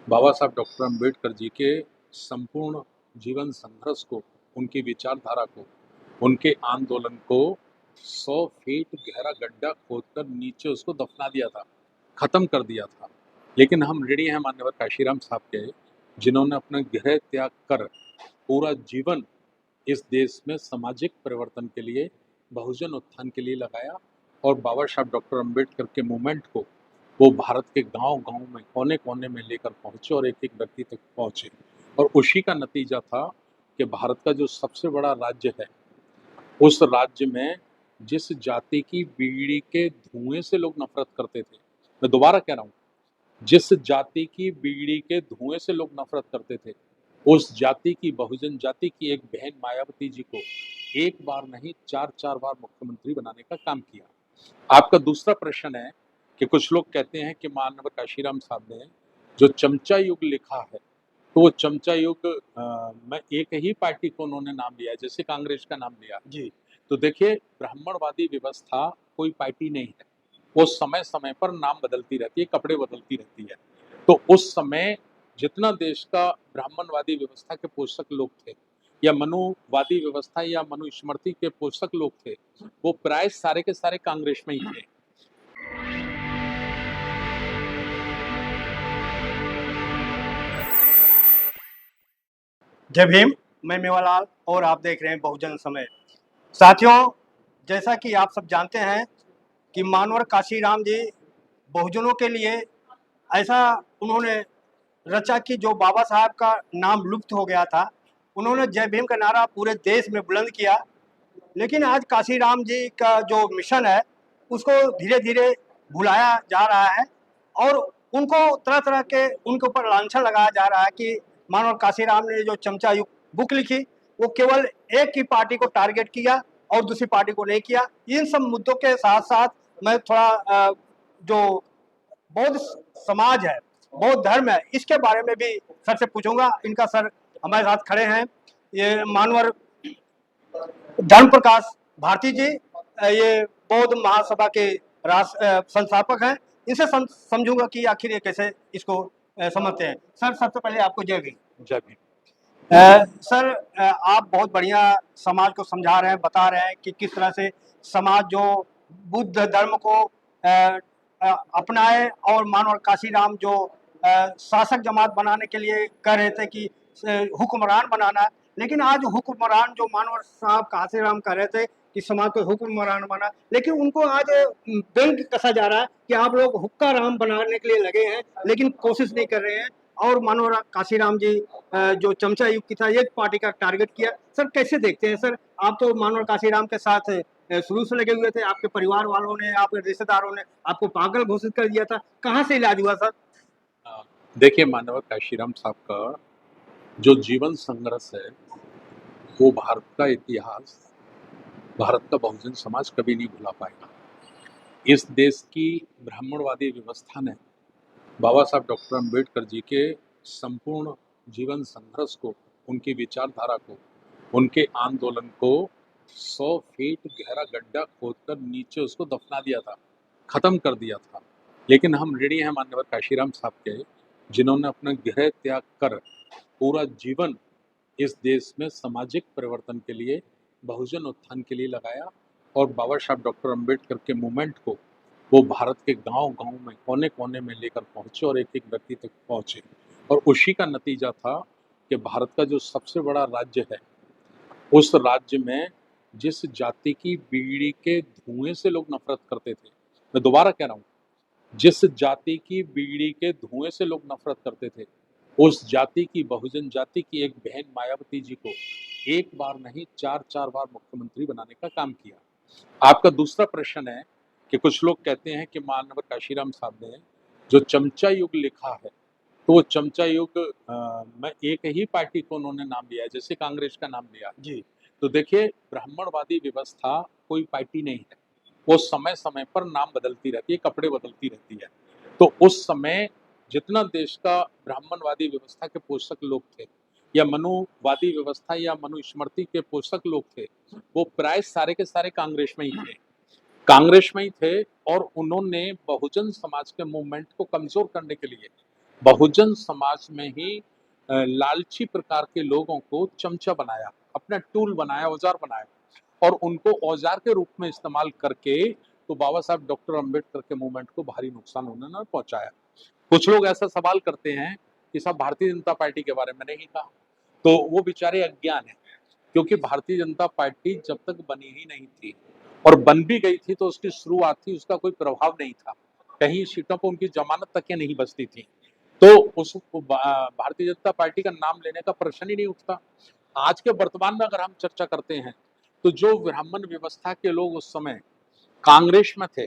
बाबा साहब डॉक्टर अम्बेडकर जी के संपूर्ण जीवन संघर्ष को, उनकी विचारधारा को, उनके आंदोलन को 100 फीट गहरा गड्ढा खोदकर नीचे उसको दफना दिया था, खत्म कर दिया था। लेकिन हम ऋणी हैं माननीय काशीराम साहब के, जिन्होंने अपना गृह त्याग कर पूरा जीवन इस देश में सामाजिक परिवर्तन के लिए, बहुजन उत्थान के लिए लगाया और बाबा साहब डॉक्टर अम्बेडकर के मूवमेंट को वो भारत के गांव-गांव में, कोने-कोने में लेकर पहुंचे और एक-एक व्यक्ति तक पहुंचे। और उसी का नतीजा था कि भारत का जो सबसे बड़ा राज्य है, उस राज्य में जिस जाति की बीड़ी के धुएं से लोग नफरत करते थे, मैं दोबारा कह रहा हूँ, जिस जाति की बीड़ी के धुएं से लोग नफरत करते थे, उस जाति की, बहुजन जाति की एक बहन मायावती जी को एक बार नहीं 4-4 बार मुख्यमंत्री बनाने का काम किया। आपका दूसरा प्रश्न है कि कुछ लोग कहते हैं कि माननीय काशीराम साहब ने जो चमचा युग लिखा है, तो वो चमचा युग में एक ही पार्टी को उन्होंने नाम लिया है, जैसे कांग्रेस का नाम लिया। जी। तो देखिए, ब्राह्मणवादी व्यवस्था कोई पार्टी नहीं है, वो समय-समय पर नाम बदलती रहती है, कपड़े बदलती रहती है। तो उस समय जितना देश का ब्राह्मणवादी व्यवस्था के पोषक लोग थे, या मनुवादी व्यवस्था या मनुस्मृति के पोषक लोग थे, वो प्राय सारे के सारे कांग्रेस में ही थे। जय भीम। मैं मेवालाल और आप देख रहे हैं बहुजन समय। साथियों, जैसा कि आप सब जानते हैं कि मानवर काशीराम जी बहुजनों के लिए ऐसा उन्होंने रचा कि जो बाबा साहब का नाम लुप्त हो गया था, उन्होंने जय भीम का नारा पूरे देश में बुलंद किया। लेकिन आज काशीराम जी का जो मिशन है उसको धीरे धीरे भुलाया जा रहा है और उनको तरह तरह के उनके ऊपर लांछन लगाया जा रहा है कि मानो काशीराम ने जो चमचा युग बुक लिखी वो केवल एक ही पार्टी को टारगेट किया और दूसरी पार्टी को नहीं किया। इन सब मुद्दों के साथ साथ मैं थोड़ा जो बौद्ध समाज है, बौद्ध धर्म है, इसके बारे में भी सर से पूछूंगा। इनका सर हमारे साथ खड़े हैं, ये मानवर धर्म प्रकाश भारती जी, ये बौद्ध महासभा के संस्थापक हैं। इनसे समझूंगा कि आखिर ये कैसे इसको समझते हैं। सर, सबसे पहले आपको जय भीम। जय भीम। सर, आप बहुत बढ़िया समाज को समझा रहे हैं, बता रहे हैं कि किस तरह से समाज जो बुद्ध धर्म को अपनाए और मानव काशीराम जो शासक जमात बनाने के लिए कह रहे थे कि हुक्मरान बनाना है, लेकिन आज हुक्मरान जो मानव साहब काशीराम कह रहे थे कि समाज को हुक्मरान बना, लेकिन उनको आज व्यंग कसा जा रहा है कि आप लोग हुक्का राम बनाने के लिए लगे हैं लेकिन कोशिश नहीं कर रहे हैं। और मानो काशीराम जी जो चमचा युग की था, एक पार्टी का टारगेट किया। सर, कैसे देखते हैं सर? आप तो मानो काशीराम के साथ शुरू से लगे हुए थे, आपके परिवार वालों ने, आपके रिश्तेदारों ने आपको पागल घोषित कर दिया था, कहाँ से इलाज हुआ सर? देखिए, माननीय काशीराम साहब का जो जीवन संघर्ष है, वो भारत का इतिहास, भारत का बहुजन समाज कभी नहीं भुला पाएगा। इस देश की ब्राह्मणवादी व्यवस्था ने बाबा साहब डॉक्टर अम्बेडकर जी के संपूर्ण जीवन संघर्ष को, उनकी विचारधारा को, उनके आंदोलन को 100 फीट गहरा गड्ढा खोदकर नीचे उसको दफना दिया था, खत्म कर दिया था। लेकिन हम ऋणी हैं माननीय काशीराम साहब के, जिन्होंने अपना गृह त्याग कर पूरा जीवन इस देश में सामाजिक परिवर्तन के लिए, बहुजन उत्थान के लिए लगाया और बाबा साहब डॉक्टर अम्बेडकर के मूवमेंट को वो भारत के गांव-गांव में, कोने-कोने में लेकर पहुंचे और एक-एक व्यक्ति तक पहुंचे। और उसी का नतीजा था कि भारत का जो सबसे बड़ा राज्य है, उस राज्य में जिस जाति की बीड़ी के धुएं से लोग नफरत करते थे, मैं दोबारा कह रहा हूँ, जिस जाति की बीड़ी के धुएं से लोग नफरत करते थे, उस जाति की, बहुजन जाति की एक बहन मायावती जी को एक बार नहीं 4-4 बार मुख्यमंत्री बनाने का काम किया। आपका दूसरा प्रश्न है कि कुछ लोग कहते हैं कि माननीय काशीराम साहब ने जो चमचा युग लिखा है, तो वो चमचा युग में एक ही पार्टी को उन्होंने नाम लिया है, जैसे कांग्रेस का नाम लिया। जी। तो देखिए, ब्राह्मणवादी व्यवस्था कोई पार्टी नहीं है, वो समय-समय पर नाम बदलती रहती है, कपड़े बदलती रहती है। तो उस समय जितना देश का ब्राह्मणवादी व्यवस्था के पोषक लोग थे, या मनुवादी व्यवस्था या मनुस्मृति के पोषक लोग थे, वो प्राय सारे के सारे कांग्रेस में ही थे। कांग्रेस में ही थे और उन्होंने बहुजन समाज के मूवमेंट को कमजोर करने के लिए बहुजन समाज में ही लालची प्रकार के लोगों को चमचा बनाया, अपना टूल बनाया, औजार बनाया और उनको औजार के रूप में इस्तेमाल करके तो बाबा साहब डॉक्टर अंबेडकर के मूवमेंट को भारी नुकसान उन्होंने पहुंचाया। कुछ लोग ऐसा सवाल करते हैं कि साहब भारतीय जनता पार्टी के बारे में नहीं कहा, तो वो बेचारे अज्ञान है, क्योंकि भारतीय जनता पार्टी जब तक बनी ही नहीं थी और बन भी गई थी तो उसकी शुरुआत थी, उसका कोई प्रभाव नहीं था, कहीं सीटों पर उनकी जमानत तक नहीं बचती थी, तो उस भारतीय जनता पार्टी का नाम लेने का प्रश्न ही नहीं उठता। आज के वर्तमान में अगर हम चर्चा करते हैं तो जो ब्राह्मण व्यवस्था के लोग उस समय कांग्रेस में थे,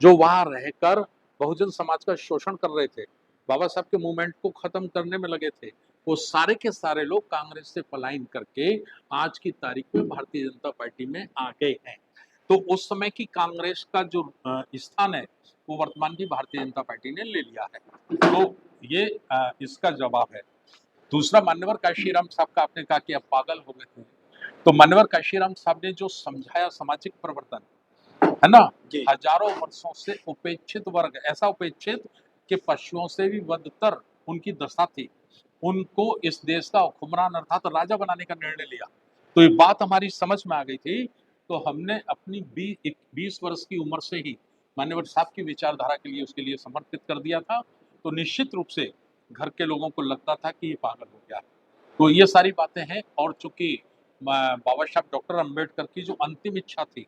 जो वहां रहकर बहुजन समाज का शोषण कर रहे थे, बाबा साहब के मूवमेंट को खत्म करने में लगे थे, वो सारे के सारे लोग कांग्रेस से पलायन करके आज की तारीख में भारतीय जनता पार्टी में आ गए हैं। तो उस समय की कांग्रेस का जो स्थान है वो वर्तमान की भारतीय जनता पार्टी ने ले लिया है। तो ये इसका जवाब है। दूसरा, मान्यवर काशीराम साहब का आपने कहा कि अब पागल हो गए थे, तो मान्यवर काशीराम साहब ने जो समझाया सामाजिक परिवर्तन, है ना, जी हजारों वर्षों से उपेक्षित वर्ग, ऐसा उपेक्षित कि पशुओं से भी बदतर उनकी दशा थी, उनको इस देश का हुक्मरान अर्थात राजा बनाने का निर्णय लिया। तो ये बात हमारी समझ में आ गई थी, तो हमने अपनी 20 वर्ष की उम्र से ही मान्यवर साहब की विचारधारा के लिए उसके लिए समर्पित कर दिया था। तो निश्चित रूप से घर के लोगों को लगता था कि ये पागल हो गया है। तो ये सारी बातें हैं, और चूंकि बाबा साहब डॉक्टर अंबेडकर की जो अंतिम इच्छा थी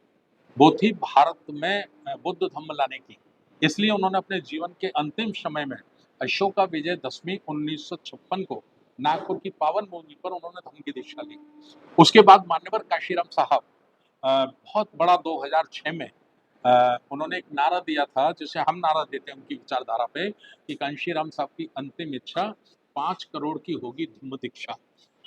वो थी भारत में बुद्ध धम्म लाने की, इसलिए उन्होंने अपने जीवन के अंतिम समय में अशोका विजय दशमी 1956 को नागपुर की पावन भूमि पर उन्होंने धम्म की दीक्षा ली। उसके बाद मान्यवर काशीराम साहब बहुत बड़ा 2006 में उन्होंने एक नारा दिया था, जिसे हम नारा देते हैं उनकी विचारधारा पे, कि कांशीराम साहब की अंतिम इच्छा 5 करोड़ की होगी धम्म दीक्षा।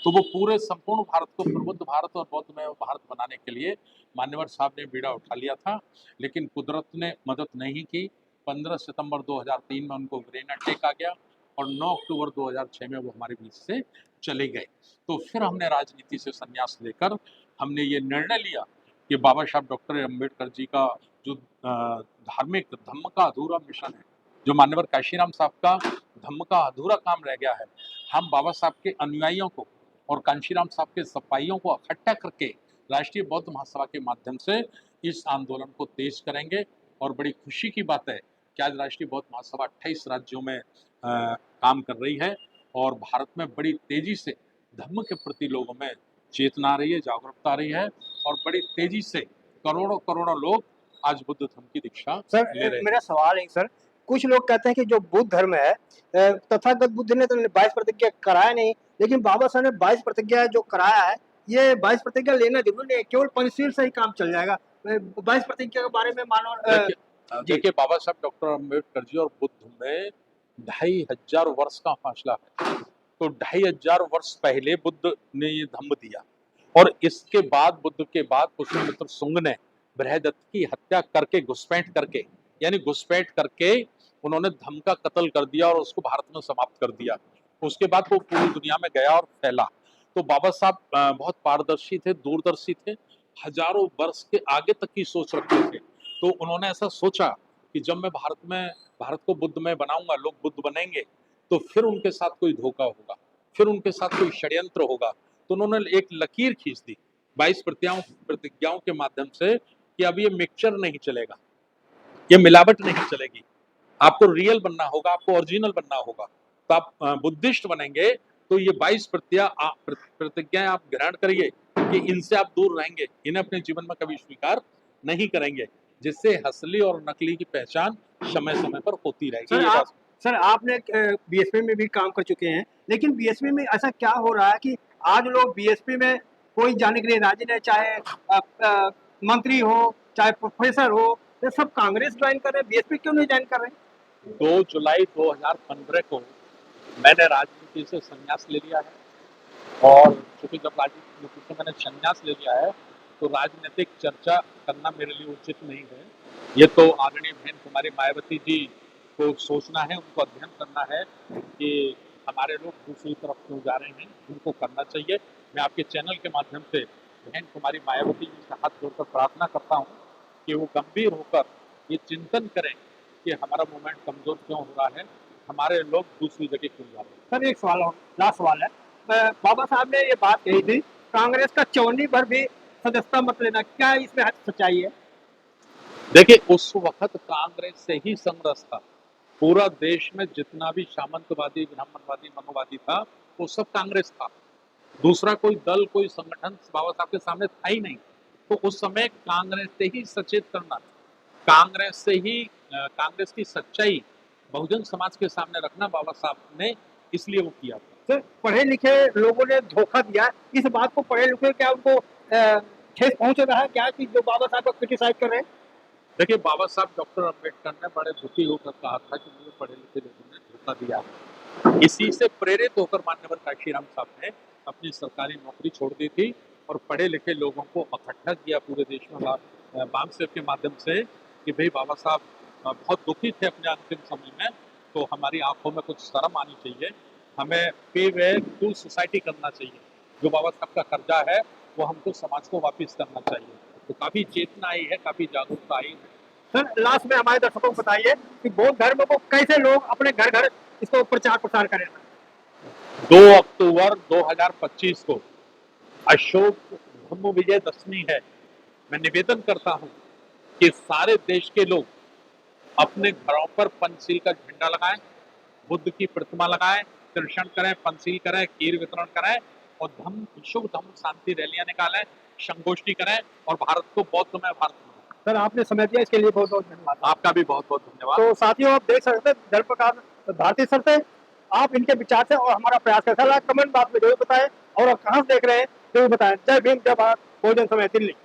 तो वो पूरे संपूर्ण भारत को प्रबुद्ध भारत और बौद्धमय भारत बनाने के लिए मान्यवर साहब ने बीड़ा उठा लिया था, लेकिन कुदरत ने मदद नहीं की। 15 सितंबर 2003 में उनको ब्रेन अटैक आ गया और 9 अक्टूबर 2006 में वो हमारे बीच से चले गए। तो फिर हमने राजनीति से संन्यास लेकर हमने ये निर्णय लिया कि बाबा साहब डॉक्टर अम्बेडकर जी का जो धार्मिक धम्म का अधूरा मिशन है, जो मान्यवर काशीराम साहब का धम्म का अधूरा काम रह गया है, हम बाबा साहब के अनुयायियों को और कांशीराम साहब के सपाइयों को इकट्ठा करके राष्ट्रीय बौद्ध महासभा के माध्यम से इस आंदोलन को तेज करेंगे। और बड़ी खुशी की बात है कि आज राष्ट्रीय बौद्ध महासभा 28 राज्यों में काम कर रही है और भारत में बड़ी तेजी से धर्म के प्रति लोगों में चेतना आ रही है, जागरूकता आ रही है, और बड़ी तेजी से करोड़ों करोड़ों लोग आज बुद्ध धर्म की दीक्षा सर, ले रहे हैं। मेरा सवाल है सर, कुछ लोग कहते हैं कि जो बुद्ध धर्म है, तथागत बुद्ध ने तो 22 प्रतिज्ञा कराया नहीं, लेकिन बाबा साहब ने 22 प्रतिज्ञा जो कराया है, ये 22 प्रतिज्ञा लेना जरूरी नहीं है, केवल पंचशील से ही काम चल जाएगा। 22 प्रतिज्ञा के बारे में मानो देखिए जी देखिए बाबा साहब डॉक्टर अम्बेडकर जी और बुद्ध में 2500 वर्ष का फासला है। तो 2500 वर्ष पहले बुद्ध ने ये धम्म दिया, और इसके बाद बुद्ध के बाद पुष्यमित्र शुंग ने बृहदत्त की हत्या करके, घुसपैठ करके, यानी घुसपैठ करके उन्होंने धम्म का कत्ल कर दिया और उसको भारत में समाप्त कर दिया। उसके बाद वो पूरी दुनिया में गया और फैला। तो बाबा साहब बहुत पारदर्शी थे, दूरदर्शी थे, हजारों वर्ष के आगे तक की सोच रखते थे। तो उन्होंने ऐसा सोचा कि जब मैं भारत को बुद्धमय बनाऊंगा, लोग बुद्ध बनेंगे, तो फिर उनके साथ कोई धोखा होगा, फिर उनके साथ कोई षड्यंत्र होगा। तो उन्होंने एक लकीर खींच दी 22 प्रतिज्ञाओं के माध्यम से कि अब ये मिक्सचर नहीं चलेगा, ये मिलावट नहीं चलेगी, आपको रियल बनना होगा, आपको ओरिजिनल बनना होगा। तो आप बुद्धिस्ट बनेंगे तो ये 22 प्रतिज्ञाएं आप ग्रहण करिए कि इनसे आप दूर रहेंगे, इन्हें अपने जीवन में कभी स्वीकार नहीं करेंगे, जिससे असली और नकली की पहचान समय समय पर होती रहेगी। सर ये आप बात सर आपने बीएसपी में भी काम कर चुके हैं, लेकिन बीएसपी में ऐसा क्या हो रहा है कि आज लोग बीएसपी में कोई जाने के लिए राजी नहीं, चाहे मंत्री हो, चाहे प्रोफेसर हो, ये सब कांग्रेस ज्वाइन कर रहे हैं, बीएसपी क्यों नहीं ज्वाइन कर रहे हैं? 2 जुलाई 2015 को मैंने राजनीति से संन्यास ले लिया है, और चूंकि जब राजनीति से मैंने संन्यास ले लिया है तो राजनीतिक चर्चा करना मेरे लिए उचित नहीं है। ये तो आदरणीय बहन कुमारी मायावती जी को सोचना है, उनको अध्ययन करना है कि हमारे लोग दूसरी तरफ क्यों जा रहे हैं, उनको करना चाहिए। मैं आपके चैनल के माध्यम से बहन कुमारी मायावती जी से हाथ जोड़कर प्रार्थना करता हूँ कि वो गंभीर होकर ये चिंतन करें कि हमारा मूवमेंट कमजोर क्यों हो रहा है, हमारे लोग दूसरी जगह क्यों जा रहे हैं। सर एक सवाल और लास्ट सवाल है। बाबा साहब ने ये बात कही थी कांग्रेस का चवन्नी पर भी सदस्यता मत लेना, क्या इसमें सच्चाई है? देखिए उस वक्त कांग्रेस से ही संघर्ष था। पूरा देश में जितना भी सामंतवादी, ब्राह्मणवादी, मनोवादी था, वो सब कांग्रेस था। दूसरा कोई दल, कोई संगठन बाबा साहब के सामने था ही नहीं। तो उस समय कांग्रेस से ही सचेत करना, कांग्रेस से ही कांग्रेस की सच्चाई बहुजन समाज के सामने रखना बाबा साहब ने इसलिए वो किया था। सर पढ़े लिखे लोगों ने धोखा दिया, इस बात को पढ़े लिखे क्या उनको ठेस पहुंच रहा है क्या कि जो बाबा साहब को क्रिटिसाइज कर रहे हैं? देखिए बाबा साहब डॉक्टर अम्बेडकर ने बड़े दुखी होकर कहा था कि मुझे पढ़े लिखे लोगों ने धोखा दिया। इसी से प्रेरित होकर मान्यवर काशीराम साहब ने अपनी सरकारी नौकरी छोड़ दी थी और पढ़े लिखे लोगों को इकट्ठा किया पूरे देश में बाम सेव के माध्यम से कि भाई बाबा साहब बहुत दुखी थे अपने अंतिम समय में, तो हमारी आंखों में कुछ शर्म आनी चाहिए, हमें पे वे टू सोसाइटी करना चाहिए, जो बाबा साहब का कर्जा है वो हमको समाज को वापस करना चाहिए। तो काफी चेतना आई है, काफी जागरूकता आई है। सर लास्ट में हमारे दर्शकों को बताइए कि बौद्ध धर्म को कैसे लोग अपने घर घर इसको प्रचार प्रसार करें? 2 अक्टूबर 2025 को अशोक ब्रह्म विजय दशमी है। मैं निवेदन करता हूं कि सारे देश के लोग अपने घरों पर पंचशील का झंडा लगाएं, बुद्ध की प्रतिमा लगाएं, दर्शन करें, पंचशील करें, खीर वितरण करें और शुभ धम्म शांति रैलियां निकालें, संगोष्ठी करें और भारत को बौद्ध में भारत बनाएं। सर आपने समय दिया इसके लिए बहुत बहुत धन्यवाद। आपका भी बहुत बहुत धन्यवाद। तो साथियों आप देख सकते हैं धर्म प्रकाश भारती सर से आप इनके विचार से और हमारा प्रयास कैसा लगा कमेंट बॉक्स में जरूर बताएं और आप कहाँ से देख रहे हैं जरूर बताएं। जय भीम, जय भारत, बहुजन समाज, दिल्ली।